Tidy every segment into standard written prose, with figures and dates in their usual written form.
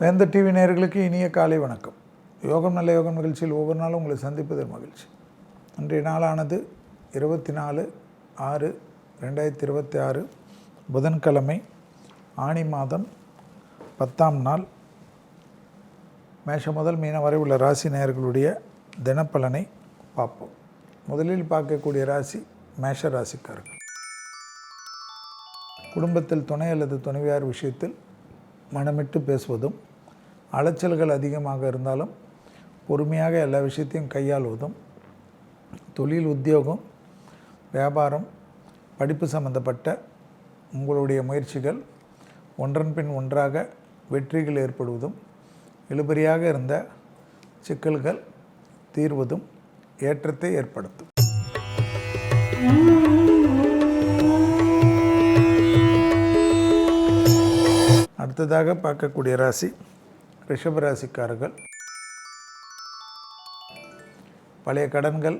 வேந்த TV நேயர்களுக்கு இனிய காலை வணக்கம். யோகம் நல்ல யோகம் நிகழ்ச்சியில் ஒவ்வொரு நாளும் உங்களை சந்திப்பதில் மகிழ்ச்சி. இன்றைய நாளானது 24/6/2026 புதன்கிழமை, ஆனி மாதம் 10ஆம் நாள். மேஷம் முதல் மீனம் வரை உள்ள ராசி நேயர்களுடைய தினப்பலனை பார்ப்போம். முதலில் பார்க்கக்கூடிய ராசி மேஷ ராசிக்காரர்கள். குடும்பத்தில் துணை அல்லது துணைவியார் விஷயத்தில் மனமிட்டு பேசுவதும், அலைச்சல்கள் அதிகமாக இருந்தாலும் பொறுமையாக எல்லா விஷயத்தையும் கையாளுவதும், தொழில், உத்தியோகம், வியாபாரம், படிப்பு சம்பந்தப்பட்ட உங்களுடைய முயற்சிகள் ஒன்றன் பின் ஒன்றாக வெற்றிகள் ஏற்படுவதும், இழுபறியாக இருந்த சிக்கல்கள் தீர்வதும் ஏற்றத்தை ஏற்படுத்தும். அடுத்ததாக பார்க்கக்கூடிய ராசி ரிஷபராசிக்காரர்கள். பழைய கடன்கள்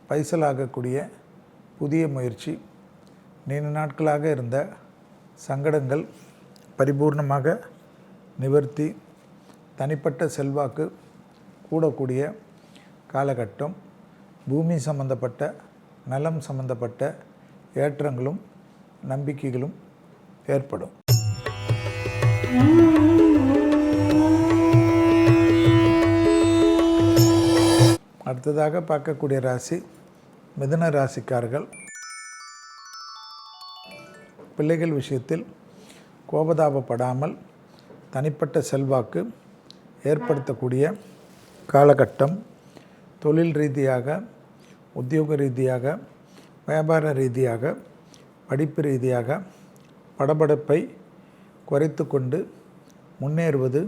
பைசலாகக்கூடிய புதிய முயற்சி, நீண்ட நாட்களாக இருந்த சங்கடங்கள் பரிபூர்ணமாக நிவர்த்தி, தனிப்பட்ட செல்வாக்கு கூடக்கூடிய காலகட்டம், பூமி சம்பந்தப்பட்ட நலம் சம்பந்தப்பட்ட ஏற்றங்களும் நம்பிக்கைகளும் ஏற்படும். அடுத்ததாக பார்க்கக்கூடிய ராசி மிதுன ராசிக்காரர்கள். பிள்ளைகள் விஷயத்தில் கோபதாபப்படாமல் தனிப்பட்ட செல்வாக்கு ஏற்படுத்தக்கூடிய காலகட்டம், தொழில் ரீதியாக, உத்தியோக ரீதியாக, வியாபார ரீதியாக, படிப்பு ரீதியாக படபடப்பை குறைத்து கொண்டு முன்னேறுவது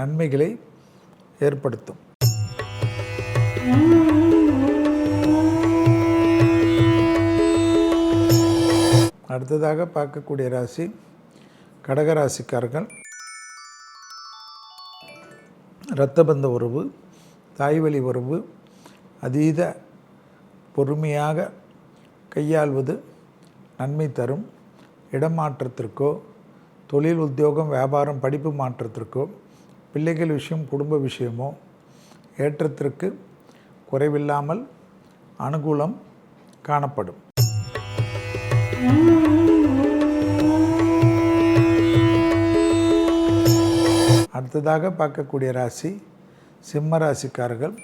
நன்மைகளை ஏற்படுத்தும். அடுத்ததாக பார்க்கக்கூடிய ராசி கடகராசிக்காரர்கள். இரத்தபந்த உறவு, தாய்வழி உறவு அதீத பொறுமையாக கையாள்வது நன்மை தரும். இடமாற்றத்திற்கோ, தொழில், உத்தியோகம், வியாபாரம், படிப்பு மாற்றத்திற்கோ, பிள்ளைகள் விஷயம், குடும்ப விஷயமோ ஏற்றத்திற்கு குறைவில்லாமல் அனுகூலம் காணப்படும். அடுத்ததாக பார்க்கக்கூடிய ராசி சிம்ம ராசிக்காரர்கள்.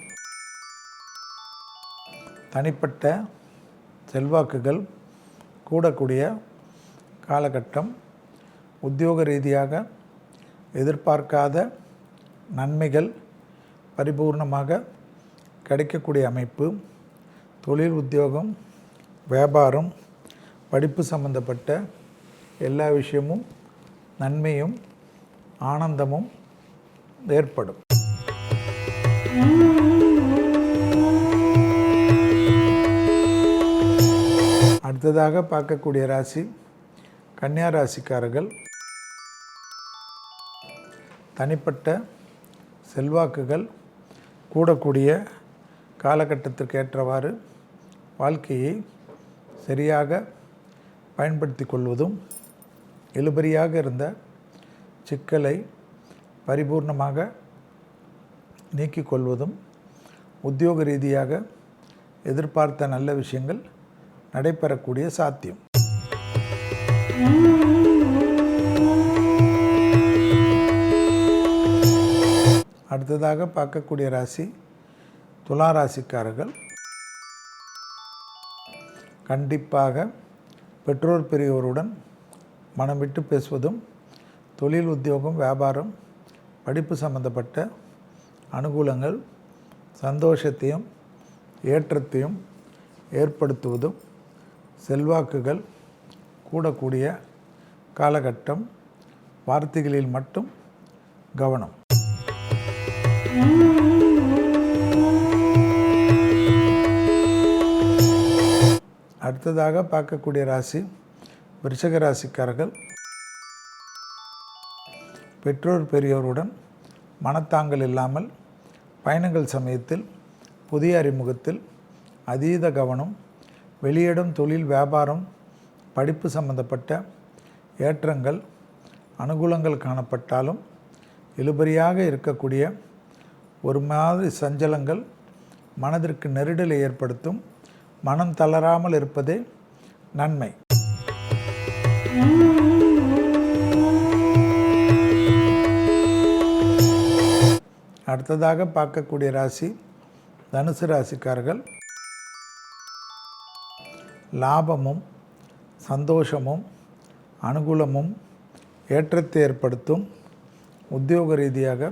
தனிப்பட்ட செல்வாக்குகள் கூடக்கூடிய காலகட்டம், உத்தியோக ரீதியாக எதிர்பார்க்காத நன்மைகள் பரிபூர்ணமாக கிடைக்கக்கூடிய அமைப்பு, தொழில், உத்தியோகம், வியாபாரம், படிப்பு சம்பந்தப்பட்ட எல்லா விஷயமும் நன்மையும் ஆனந்தமும் ஏற்படும். அடுத்ததாக பார்க்கக்கூடிய ராசி கன்னியா ராசிக்காரர்கள். தனிப்பட்ட செல்வாக்குகள் கூடக்கூடிய காலகட்டத்திற்கு ஏற்றவாறு வாழ்க்கையை சரியாக பயன்படுத்தி கொள்வதும், இழுபறியாக இருந்த சிக்கலை பரிபூர்ணமாக நீக்கிக் கொள்வதும், உத்தியோக ரீதியாக எதிர்பார்த்த நல்ல விஷயங்கள் நடைபெறக்கூடிய சாத்தியம். அடுத்ததாக பார்க்கக்கூடிய ராசி துலா ராசிக்காரர்கள். கண்டிப்பாக பெற்றோர் பெரியோருடன் மனம் விட்டு பேசுவதும், தொழில், உத்தியோகம், வியாபாரம், படிப்பு சம்பந்தப்பட்ட அனுகூலங்கள் சந்தோஷத்தையும் ஏற்றத்தையும் ஏற்படுத்துவதும், செல்வாக்குகள் கூடக்கூடிய காலகட்டம், வார்த்தைகளில் மட்டும் கவனம். அடுத்ததாக பார்க்கக்கூடிய ராசி விருச்சிக ராசிக்காரர்கள். பெற்றோர் பெரியோருடன் மனத்தாங்கல் இல்லாமல் பயணங்கள் சமயத்தில் புதிய அறிமுகத்தில் அதீத கவனம், வெளியிடம், தொழில், வியாபாரம், படிப்பு சம்பந்தப்பட்ட ஏற்றங்கள் அனுகூலங்கள் காணப்பட்டாலும் இழுபறியாக இருக்கக்கூடிய ஒரு மாதிரி சஞ்சலங்கள் மனதிற்கு நெருடலை ஏற்படுத்தும். மனம் தளராமல் இருப்பதே நன்மை. அடுத்ததாக பார்க்கக்கூடிய ராசி தனுசு ராசிக்காரர்கள். லாபமும் சந்தோஷமும் அனுகூலமும் ஏற்றத்தை ஏற்படுத்தும். உத்தியோக ரீதியாக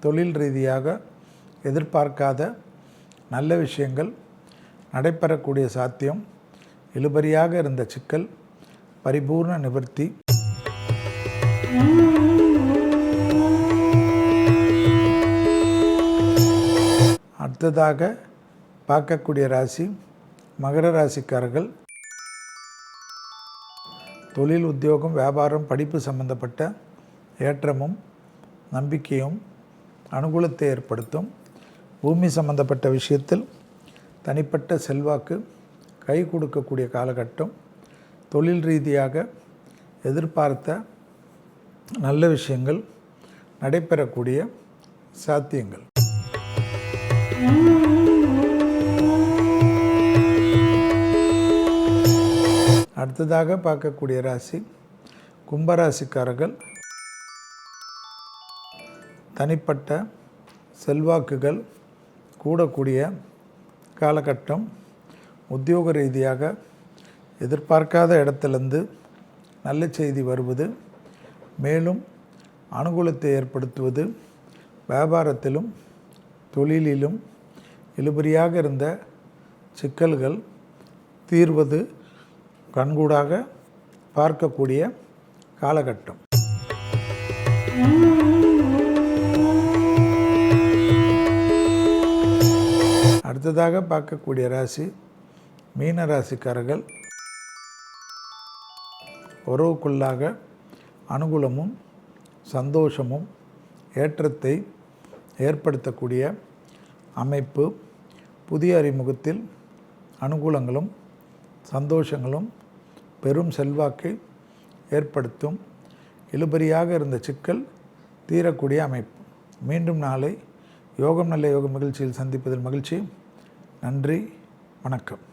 தொழில் ரீதியாக எதிர்பார்க்காத நல்ல விஷயங்கள் நடைபெறக்கூடிய சாத்தியம். இழுபறியாக இருந்த சிக்கல் பரிபூர்ண நிவர்த்தி. அடுத்ததாக பார்க்கக்கூடிய ராசி மகர ராசிக்காரர்கள். தொழில் உத்தியோகம் வியாபாரம் படிப்பு சம்பந்தப்பட்ட ஏற்றமும் நம்பிக்கையும் அனுகூலத்தை ஏற்படுத்தும். பூமி சம்பந்தப்பட்ட விஷயத்தில் தனிப்பட்ட செல்வாக்கு கை கொடுக்கக்கூடிய காலகட்டம். தொழில் ரீதியாக எதிர்பார்த்த நல்ல விஷயங்கள் நடைபெறக்கூடிய சாத்தியங்கள். அடுத்ததாக பார்க்கக்கூடிய ராசி கும்பராசிக்காரர்கள். தனிப்பட்ட செல்வாக்குகள் கூடக்கூடிய காலகட்டம். உத்தியோக ரீதியாக எதிர்பார்க்காத இடத்திலிருந்து நல்ல செய்தி வருவது மேலும் அனுகூலத்தை ஏற்படுத்துவது. வியாபாரத்திலும் தொழிலிலும் இழுபறியாக இருந்த சிக்கல்கள் தீர்வது கண்கூடாக பார்க்கக்கூடிய காலகட்டம். அடுத்ததாக பார்க்கக்கூடிய ராசி மீன ராசிக்காரர்கள். உறவுக்குள்ளாக அனுகூலமும் சந்தோஷமும் ஏற்றத்தை ஏற்படுத்தக்கூடிய அமைப்பு. புதிய அறிமுகத்தில் அனுகூலங்களும் சந்தோஷங்களும் பெரும் செல்வாக்கை ஏற்படுத்தும். இழுபறியாக இருந்த சிக்கல் தீரக்கூடிய அமைப்பு. மீண்டும் நாளை யோகம் நல்ல யோகம் நிகழ்ச்சியில் சந்திப்பதில் மகிழ்ச்சி. நன்றி, வணக்கம்.